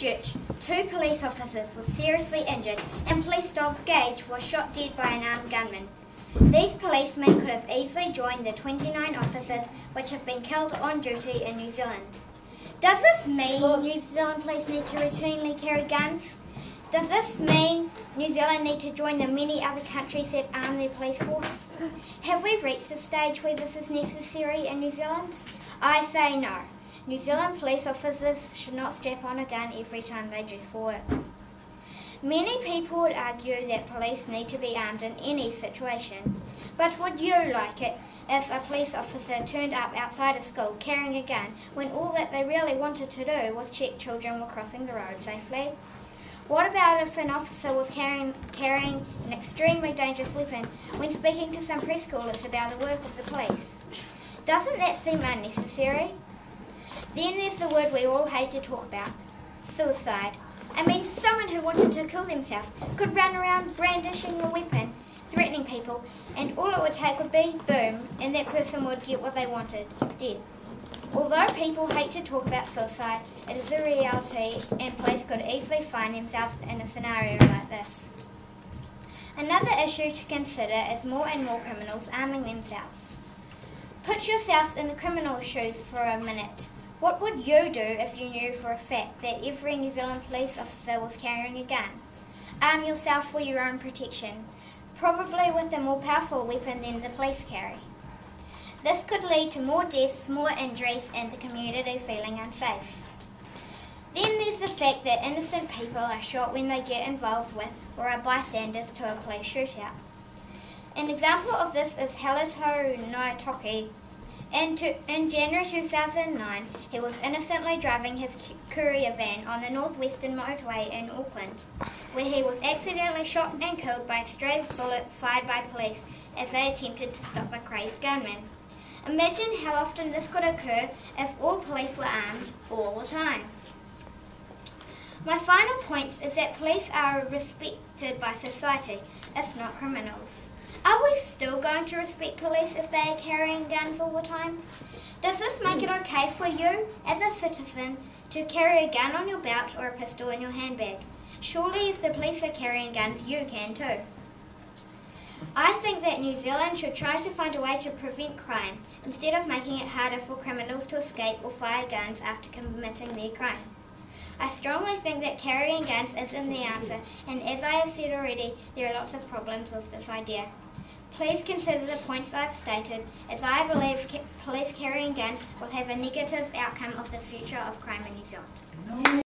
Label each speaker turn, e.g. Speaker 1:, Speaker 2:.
Speaker 1: Christchurch, 2 police officers were seriously injured and police dog Gage was shot dead by an armed gunman. These policemen could have easily joined the 29 officers which have been killed on duty in New Zealand. Does this mean New Zealand police need to routinely carry guns? Does this mean New Zealand need to join the many other countries that arm their police force? Have we reached the stage where this is necessary in New Zealand? I say no. New Zealand police officers should not strap on a gun every time they dress for work. Many people would argue that police need to be armed in any situation. But would you like it if a police officer turned up outside a school carrying a gun when all that they really wanted to do was check children were crossing the road safely? What about if an officer was carrying an extremely dangerous weapon when speaking to some preschoolers about the work of the police? Doesn't that seem unnecessary? Then there's the word we all hate to talk about, suicide. I mean, someone who wanted to kill themselves could run around brandishing a weapon, threatening people, and all it would take would be boom, and that person would get what they wanted, dead. Although people hate to talk about suicide, it is a reality and police could easily find themselves in a scenario like this. Another issue to consider is more and more criminals arming themselves. Put yourselves in the criminal's shoes for a minute. What would you do if you knew for a fact that every New Zealand police officer was carrying a gun? Arm yourself for your own protection, probably with a more powerful weapon than the police carry. This could lead to more deaths, more injuries, and the community feeling unsafe. Then there's the fact that innocent people are shot when they get involved with or are bystanders to a police shootout. An example of this is Helito Naitoki. In January 2009, he was innocently driving his courier van on the northwestern motorway in Auckland, where he was accidentally shot and killed by a stray bullet fired by police as they attempted to stop a crazed gunman. Imagine how often this could occur if all police were armed all the time. My final point is that police are respected by society, if not criminals. Are we still going to respect police if they are carrying guns all the time? Does this make it okay for you, as a citizen, to carry a gun on your belt or a pistol in your handbag? Surely if the police are carrying guns, you can too. I think that New Zealand should try to find a way to prevent crime, instead of making it harder for criminals to escape or fire guns after committing their crime. I strongly think that carrying guns isn't the answer, and as I have said already, there are lots of problems with this idea. Please consider the points I've stated, as I believe police carrying guns will have a negative outcome of the future of crime in New Zealand.